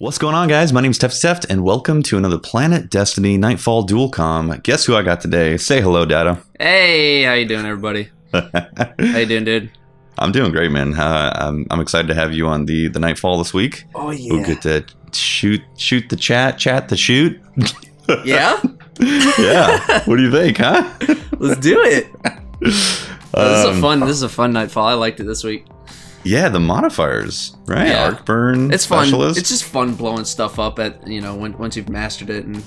What's going on, guys? My name's Teft, and welcome to another PlanetDestiny Nightfall Dual Com. Guess who I got today? Say hello, Data. Hey, how you doing, everybody? How you doing, dude? I'm doing great, man. I'm excited to have you on the Nightfall this week. Oh yeah. We'll get to shoot the chat the shoot. Yeah? Yeah. What do you think, huh? Let's do it. This is a fun Nightfall. I liked it this week. Yeah, the modifiers, right? Yeah. Arc burn. It's fun. Specialist. It's just fun blowing stuff up at once you've mastered it and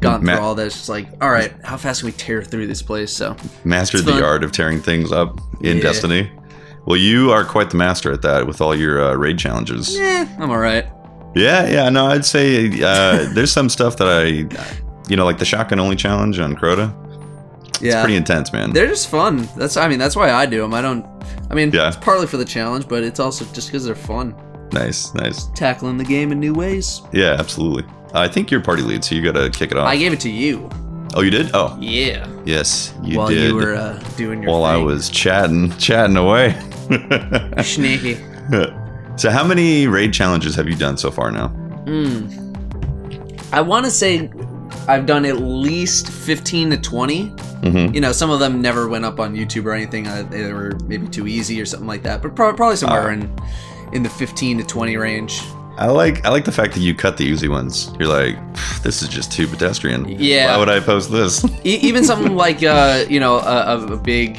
gone through all that. It's just like, all right, how fast can we tear through this place? So mastered the art of tearing things up in Destiny. Well, you are quite the master at that with all your raid challenges. Yeah, I'm all right. Yeah. No, I'd say there's some stuff that like the shotgun only challenge on Crota. It's pretty intense, man. They're just fun. That's why I do them. It's partly for the challenge, but it's also just because they're fun. Nice. Tackling the game in new ways. Yeah, absolutely. I think you're party lead, so you gotta kick it off. I gave it to you. Oh, you did? Oh. Yeah. Yes, you did. While you were doing your While thing. I was chatting away. Sneaky. So how many raid challenges have you done so far now? I want to say I've done at least 15 to 20. Mm-hmm. Some of them never went up on YouTube or anything. They were maybe too easy or something like that. But probably somewhere in the 15 to 20 range. I like the fact that you cut the easy ones. You're like, this is just too pedestrian. Yeah. Why would I post this? Even something like a big,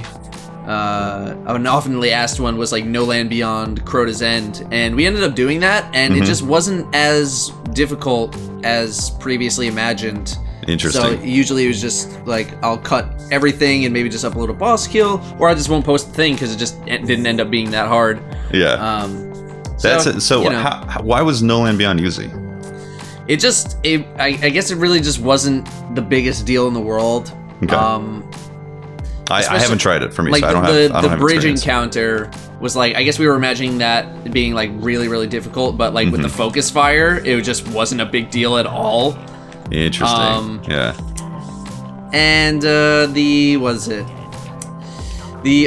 an oftenly asked one was like No Land Beyond Crota's End, and we ended up doing that, and it just wasn't as difficult as previously imagined. Interesting. So usually it was just like I'll cut everything and maybe just upload a boss kill, or I just won't post the thing because it just didn't end up being that hard. Yeah. That's it. So why was No Land Beyond easy? I guess it really just wasn't the biggest deal in the world. Okay. I haven't tried it for me, like so I don't have the bridge experience. encounter was like, I guess we were imagining that being like really, really difficult, but like with the focus fire, it just wasn't a big deal at all. Interesting. Yeah. And the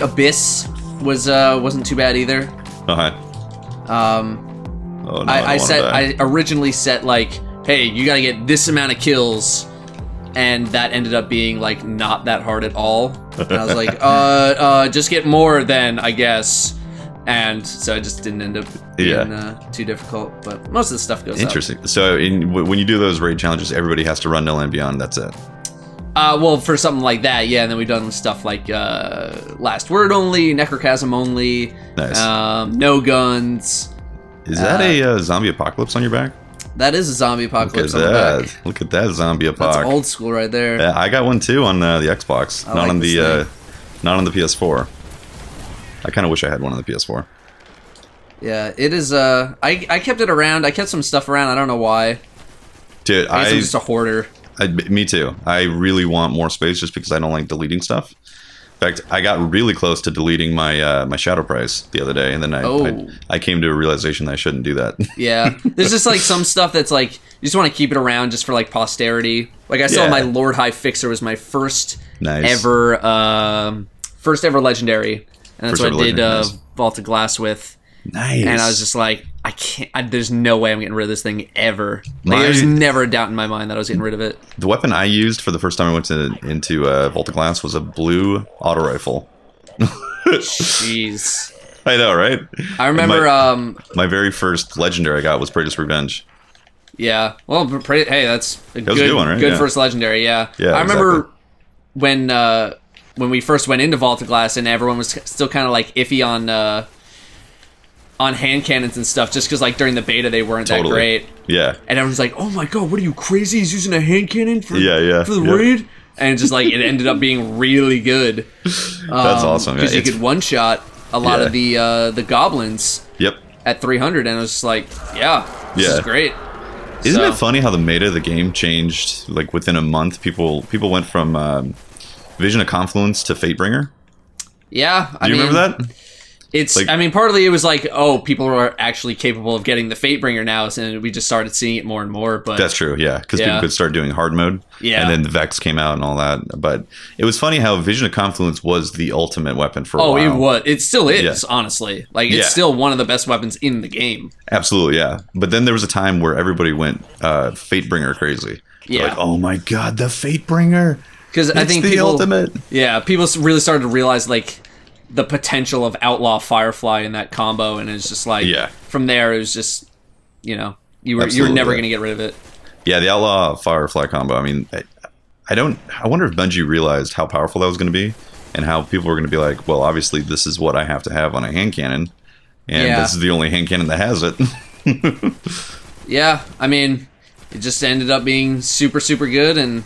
Abyss wasn't too bad either. Okay. Oh, no, I originally set like, hey, you gotta get this amount of kills, and that ended up being like not that hard at all. And I was like, just get more then, I guess. And so it just didn't end up being too difficult, but most of the stuff goes Interesting. up. So when you do those raid challenges, everybody has to run No Land Beyond. That's it. Well, for something like that, yeah. And then we've done stuff like Last Word only, Necrochasm only, Nice. No guns. Is that a zombie apocalypse on your back? That is a zombie apocalypse on the back. Look at that zombie apocalypse. That's old school right there. Yeah, I got one too on the Xbox, not on the PS4. I kind of wish I had one on the PS4. Yeah, it is. I kept it around. I kept some stuff around. I don't know why. Dude, I'm just a hoarder. Me too. I really want more space just because I don't like deleting stuff. In fact, I got really close to deleting my my shadow price the other day, and then I came to a realization that I shouldn't do that. Yeah, there's just like some stuff that's like you just want to keep it around just for like posterity. Like I saw my Lord High Fixer was my first ever legendary, and that's what I did Vault of Glass with. Nice. And I was just like, I can't. There's no way I'm getting rid of this thing ever. Like, there's never a doubt in my mind that I was getting rid of it. The weapon I used for the first time I went into Vault of Glass was a blue auto rifle. Jeez. I know, right? I remember. My very first legendary I got was Praetor's Revenge. Yeah. Well, hey, that's a good one, right? Good first legendary. Yeah. Yeah. I remember when we first went into Vault of Glass and everyone was still kind of like iffy on hand cannons and stuff, just because like during the beta they weren't that great. Yeah. And everyone's like, "Oh my god, what are you crazy? He's using a hand cannon for for the raid?" And just like it ended up being really good. That's awesome. Because you could one shot a lot of the goblins. Yep. At 300, and I was just like, this is great. Isn't it funny how the meta of the game changed like within a month? People went from Vision of Confluence to Fatebringer. Yeah. Do you remember that? It's, Like, I mean, partly it was like, oh, people are actually capable of getting the Fatebringer now, and we just started seeing it more and more. But that's true, yeah, because people could start doing hard mode, yeah, and then the Vex came out and all that. But it was funny how Vision of Confluence was the ultimate weapon for a while. It was. It still is, honestly. Like, it's still one of the best weapons in the game. Absolutely, yeah. But then there was a time where everybody went Fatebringer crazy. They're like, oh my god, the Fatebringer! Because I think the ultimate. Yeah, people really started to realize, like, the potential of Outlaw Firefly in that combo, and it's just like, from there, it was just, you know, you were never going to get rid of it. Yeah, the Outlaw Firefly combo. I mean, I wonder if Bungie realized how powerful that was going to be, and how people were going to be like, well, obviously this is what I have to have on a hand cannon, and this is the only hand cannon that has it. Yeah, I mean, it just ended up being super, super good, and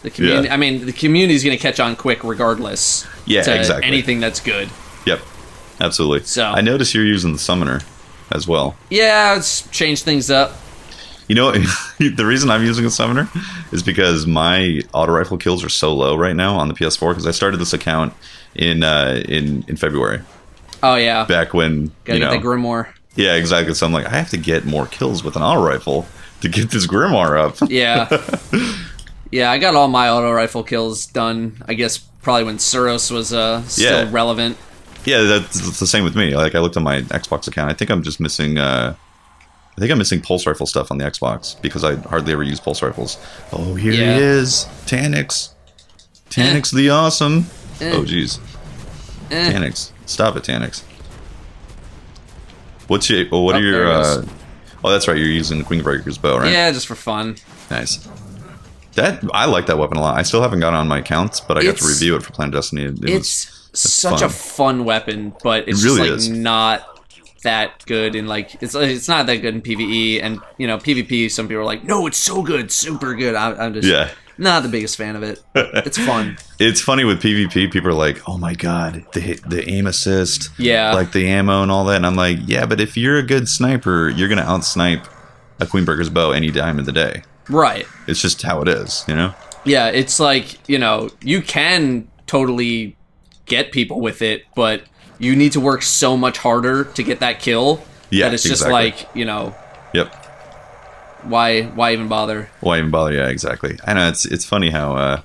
the community. I mean, the community's going to catch on quick, regardless. Yeah, to exactly. Anything that's good. Yep, absolutely. So I noticed you're using the summoner as well. Yeah, it's changed things up. You know, the reason I'm using a summoner is because my auto rifle kills are so low right now on the PS4 because I started this account in February. Oh yeah, back when gotta get the grimoire. Yeah, exactly. So I'm like, I have to get more kills with an auto rifle to get this grimoire up. Yeah. Yeah, I got all my auto rifle kills done, I guess, probably when Suros was still relevant. Yeah, that's the same with me. Like, I looked at my Xbox account. I think I'm just missing... I'm missing pulse rifle stuff on the Xbox because I hardly ever use pulse rifles. Oh, here he is. Tannix. Tannix the awesome. Oh, jeez. Tannix. Stop it, Tannix. What are your... oh, that's right. You're using Queenbreaker's bow, right? Yeah, just for fun. Nice. I like that weapon a lot. I still haven't got on my accounts, but I got to review it for PlanetDestiny. It's such a fun weapon, but it's really just like not that good in like it's not that good in PvE, and you know PvP. Some people are like, no, it's so good, super good. I'm just not the biggest fan of it. It's fun. It's funny with PvP. People are like, oh my god, the aim assist, like the ammo and all that. And I'm like, yeah, but if you're a good sniper, you're gonna outsnipe a Queenbreaker's bow any time of the day. Right. It's just how it is, you know? Yeah, it's like, you know, you can totally get people with it, but you need to work so much harder to get that kill that it's just like, you know... Yep. Why even bother? Why even bother? Yeah, exactly. I know, it's funny how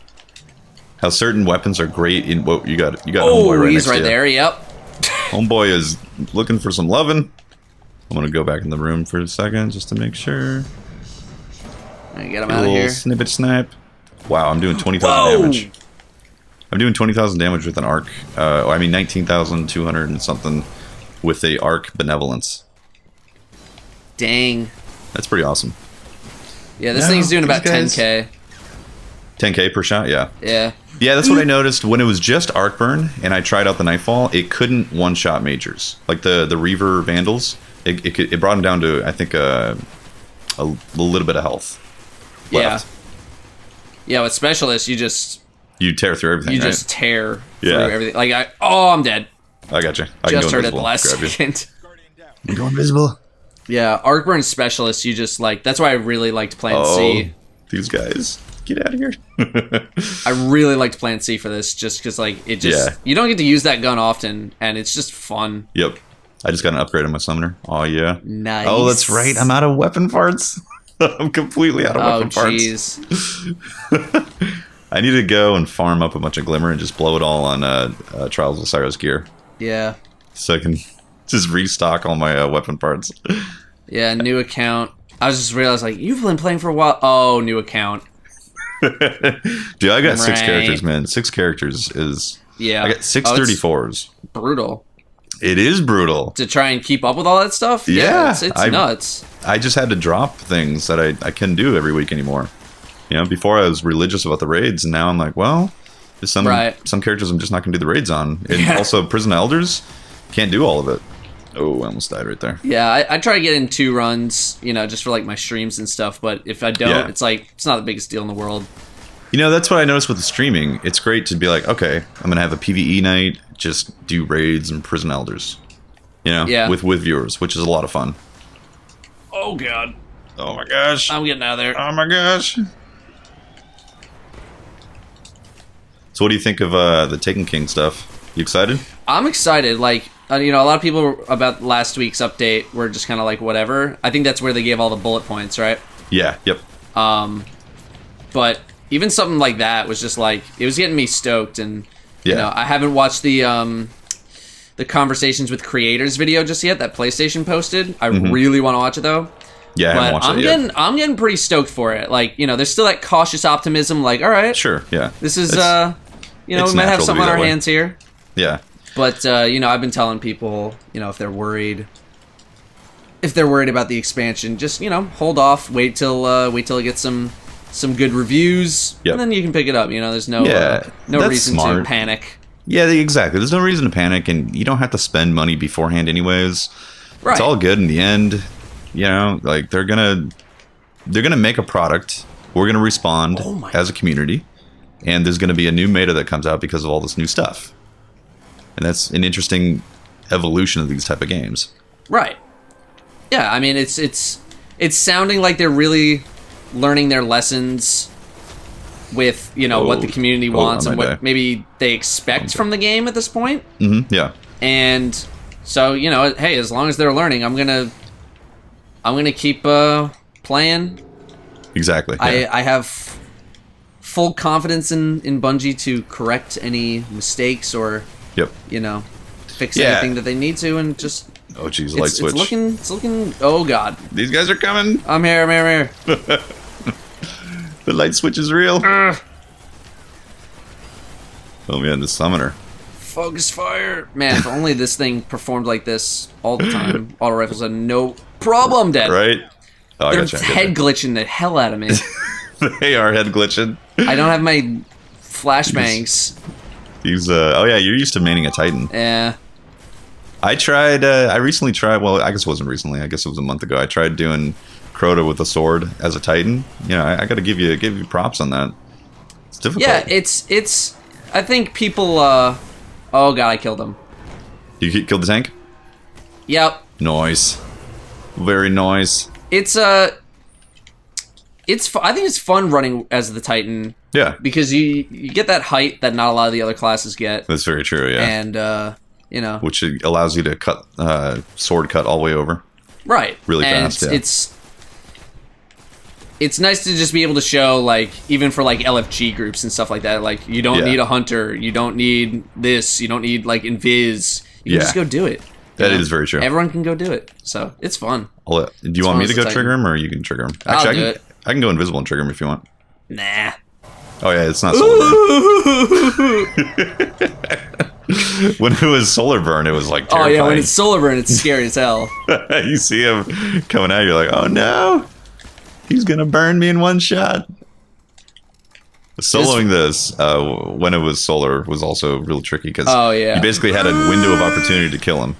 certain weapons are great in... Whoa, you got Homeboy right he's next to you. there, yep. Homeboy is looking for some lovin'. I'm gonna go back in the room for a second just to make sure... Get him out of here. Snippet snap. Wow, I'm doing 20,000 damage. I'm doing 20,000 damage with an arc. I mean 19,200 and something with a arc benevolence. Dang. That's pretty awesome. Yeah, this thing's doing about 10k. 10k per shot, yeah. Yeah. Yeah, that's what I noticed when it was just arc burn and I tried out the Nightfall. It couldn't one-shot majors. Like the Reaver Vandals, it brought them down to, I think, a little bit of health. Left. Yeah, with Specialists, you tear through everything. You just tear through everything. Like I'm dead. I got you. I just heard it the last second. You go invisible. Yeah, Arcburn Specialists. You just like that's why I really liked Plan C. These guys, get out of here. I really liked Plan C for this, just because like it just you don't get to use that gun often, and it's just fun. Yep. I just got an upgrade on my summoner. Oh yeah. Nice. Oh, that's right. I'm out of weapon parts. I'm completely out of weapon parts. I need to go and farm up a bunch of Glimmer and just blow it all on Trials of Osiris gear. Yeah. So I can just restock all my weapon parts. Yeah, new account. I was just realized, like, you've been playing for a while. Oh, new account. Dude, I got 6 characters, man. 6 characters is... Yeah. I got 6 34s. Brutal. It is brutal. To try and keep up with all that stuff? Yeah. It's nuts. I just had to drop things that I couldn't do every week anymore. You know, before I was religious about the raids, and now I'm like, well, there's some characters I'm just not going to do the raids on. And also, Prison Elders, can't do all of it. Oh, I almost died right there. Yeah, I try to get in 2 runs, you know, just for like my streams and stuff, but if I don't, it's like, it's not the biggest deal in the world. You know, that's what I noticed with the streaming. It's great to be like, okay, I'm going to have a PvE night, just do raids and Prison Elders. You know, with viewers, which is a lot of fun. Oh, God. Oh, my gosh. I'm getting out of there. Oh, my gosh. So what do you think of the Taken King stuff? You excited? I'm excited. Like, you know, a lot of people about last week's update were just kind of like, whatever. I think that's where they gave all the bullet points, right? Yeah, yep. But even something like that was just like, it was getting me stoked. And, you know, I haven't watched the Conversations with Creators video just yet that PlayStation posted. I really want to watch it, though. Yeah, I haven't watched it yet. I'm getting pretty stoked for it. Like, you know, there's still that cautious optimism, like, all right. Sure, yeah. This is, you know, we might have something on our hands here. Yeah. But, you know, I've been telling people, you know, if they're worried about the expansion, just, you know, hold off, wait till it gets some good reviews, and then you can pick it up. You know, there's no reason to panic. Yeah, exactly. There's no reason to panic, and you don't have to spend money beforehand anyways. Right. It's all good in the end. You know, like they're gonna make a product. We're gonna respond as a community, and there's gonna be a new meta that comes out because of all this new stuff. And that's an interesting evolution of these type of games. Right. Yeah, I mean, it's sounding like they're really learning their lessons with, you know, what the community wants and what maybe they expect from the game at this point. Mm-hmm, yeah. And so, you know, hey, as long as they're learning, I'm gonna keep playing. Exactly. Yeah. I have full confidence in Bungie to correct any mistakes or you know, fix anything that they need to, and just geez, light switch. It's looking. Oh god, these guys are coming. I'm here. The light switch is real. Oh man, the summoner. Focus fire, man. If only this thing performed like this all the time. Auto rifles are no problem, Dead. Right? Oh, they're head glitching the hell out of me. They are head glitching. I don't have my flashbangs. These oh yeah, you're used to maining a Titan. Yeah. I recently tried, well, I guess it wasn't recently, I guess it was a month ago. I tried doing Crota with a sword as a Titan. You know, I got to give you props on that. It's difficult. Yeah, it's I think people oh god, I killed him. You killed the tank? Yep. Nice. Very nice. I think it's fun running as the Titan. Yeah. Because you get that height that not a lot of the other classes get. That's very true, yeah. And you know, which allows you to cut sword cut all the way over. Right. Really fast, yeah. It's nice to just be able to show, like, even for like LFG groups and stuff like that, like you don't need a hunter, you don't need this, you don't need like invis. You can just go do it. That is very true. Everyone can go do it. So it's fun. Do you want me to go trigger him, or you can trigger him? Actually, I can go invisible and trigger him if you want. Nah. Oh yeah, it's not solar burn. When it was solar burn, it was like terrifying. Oh yeah, when it's solar burn, it's scary as hell. You see him coming out, you're like, oh no, he's gonna burn me in one shot. Soloing this when it was solar was also real tricky because you basically had a window of opportunity to kill him,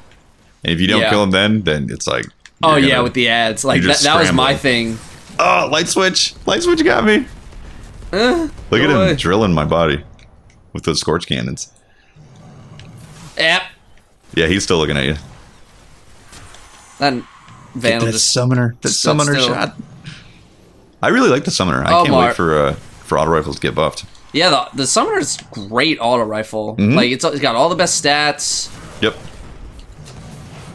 and if you don't kill him, then it's like with the ads, like that was my thing. Oh, light switch got me. Look at him drilling my body with those scorch cannons. Yep. Yeah, he's still looking at you. That Vandal just summoner. That summoner shot. I really like the summoner. I can't wait for auto rifles to get buffed. Yeah, the summoner's great auto rifle. Like it's got all the best stats. Yep.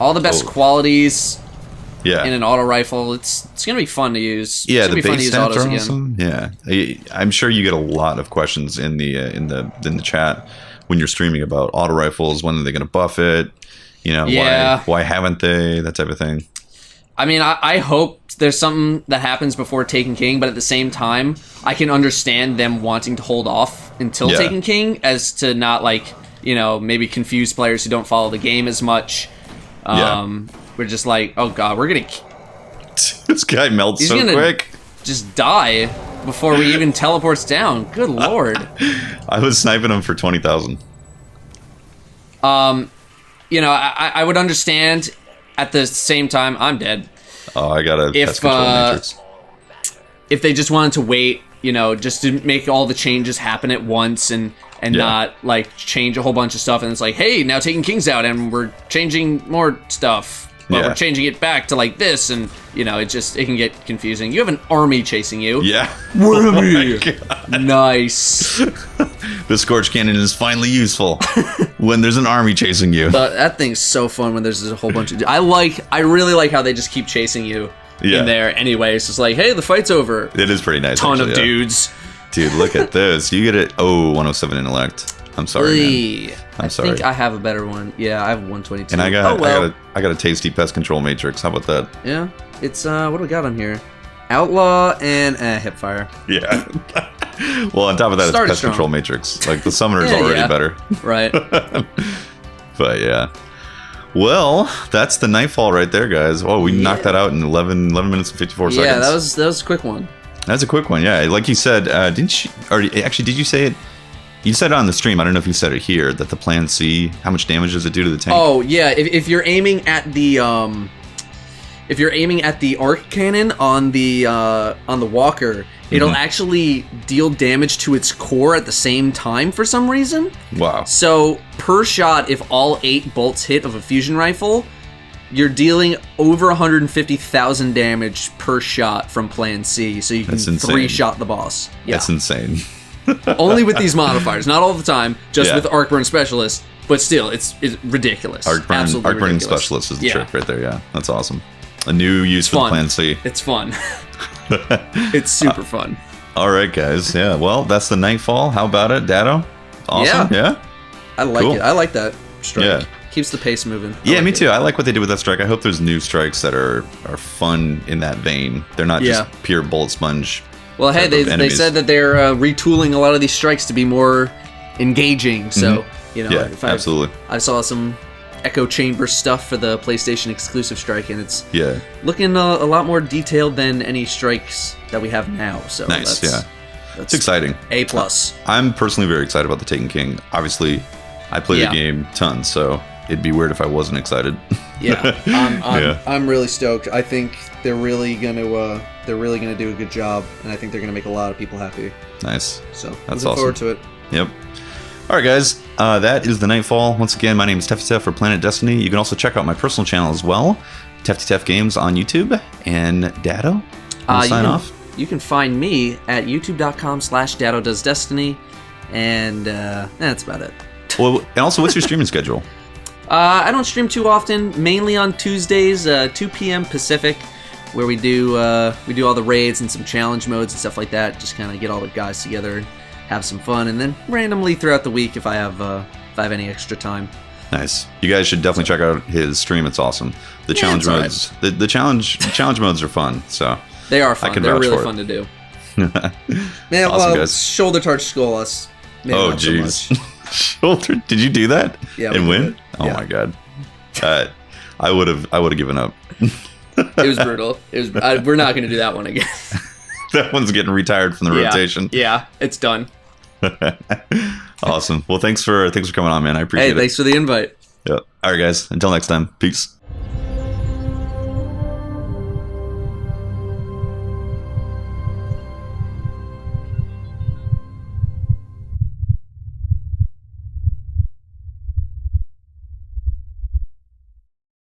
All the best qualities. Yeah. In an auto rifle, it's gonna be fun to use. Yeah, it's the base stats are awesome. Again. Yeah, I'm sure you get a lot of questions in the chat when you're streaming about auto rifles. When are they gonna buff it? You know, why haven't they? That type of thing. I mean, I hope there's something that happens before Taken King, but at the same time, I can understand them wanting to hold off until Taken King, as to not, like, you know, maybe confuse players who don't follow the game as much. We're just like, oh god, we're gonna... This guy melts so quick. Just die before we even teleports down. Good lord. I was sniping him for 20,000. You know, I would understand. At the same time, I'm dead. Oh, I got a pest control matrix. If they just wanted to wait, you know, just to make all the changes happen at once and not, like, change a whole bunch of stuff, and it's like, hey, now Taking King's out, and we're changing more stuff. but Yeah. we're changing it back to like this, and it can get confusing. You have an army chasing you. Yeah. Where Oh am my I? God. Nice. The Scorch Cannon is finally useful when there's an army chasing you. That thing's so fun when there's a whole bunch of. I really like how they just keep chasing you in there. Anyway, it's just like, hey, the fight's over. It is pretty nice. Ton actually, of dudes. Dude, look at this. You get it. Oh, 107 intellect. I'm sorry, man. I'm sorry. I think I have a better one. Yeah, I have 122. And I got a tasty pest control matrix. How about that? Yeah, it's what do we got on here? Outlaw and hipfire. Yeah. Well, on top of that, it's pest control matrix. Like the summoner's already better. Right. But yeah. Well, that's the Nightfall right there, guys. Oh, we knocked that out in 11 minutes and 54 seconds. Yeah, that was a quick one. That's a quick one. Yeah, like you said, didn't you? Or actually, did you say it? You said it on the stream. I don't know if you said it here. That the Plan C. How much damage does it do to the tank? Oh yeah, if you're aiming at the arc cannon on the walker, it'll actually deal damage to its core at the same time for some reason. Wow. So per shot, if all 8 bolts hit of a fusion rifle, you're dealing over 150,000 damage per shot from Plan C. So you can 3-shot the boss. Yeah. That's insane. Only with these modifiers, not all the time. Just with Arc Burn Specialist, but still, it's ridiculous. Arc Burning Specialist is the trick right there. Yeah, that's awesome. A new use for the Plan C. It's fun. It's super fun. All right, guys. Yeah. Well, that's the Nightfall. How about it, Dado? Awesome. Yeah. I like it. I like that strike. Yeah. Keeps the pace moving. Me too. I like what they did with that strike. I hope there's new strikes that are fun in that vein. They're not just pure bullet sponge. Well, hey, they said that they're retooling a lot of these strikes to be more engaging. So, absolutely. I saw some echo chamber stuff for the PlayStation exclusive strike, and it's looking a lot more detailed than any strikes that we have now. So nice. It's exciting. A+. I'm personally very excited about the Taken King. Obviously, I play the game tons, so it'd be weird if I wasn't excited. I'm really stoked. I think they're really gonna do a good job, and I think they're gonna make a lot of people happy. Nice. So that's looking awesome. forward to it. Yep. All right, guys. That is the Nightfall. Once again, my name is TeftyTef for PlanetDestiny. You can also check out my personal channel as well, TeftyTef Games on YouTube. And Dado, sign off. You can find me at youtube.com/DadoDoesDestiny, and that's about it. Well, and also, what's your streaming schedule? I don't stream too often. Mainly on Tuesdays, 2 p.m. Pacific, where we do all the raids and some challenge modes and stuff like that. Just kind of get all the guys together and have some fun, and then randomly throughout the week if I have any extra time. Nice. You guys should definitely check out his stream. It's awesome. The challenge modes, the challenge modes are fun. So they are fun. They're really fun to do. Yeah, awesome, guys. Shoulder charge skull us. Oh, jeez. Shoulder? Did you do that? Yeah. And win? Oh my god. I would have given up. It was brutal. We're not going to do that one again. That one's getting retired from the rotation. Yeah, it's done. Awesome. Well, thanks for coming on, man. I appreciate it. Hey, thanks for the invite. Yeah. All right, guys. Until next time. Peace.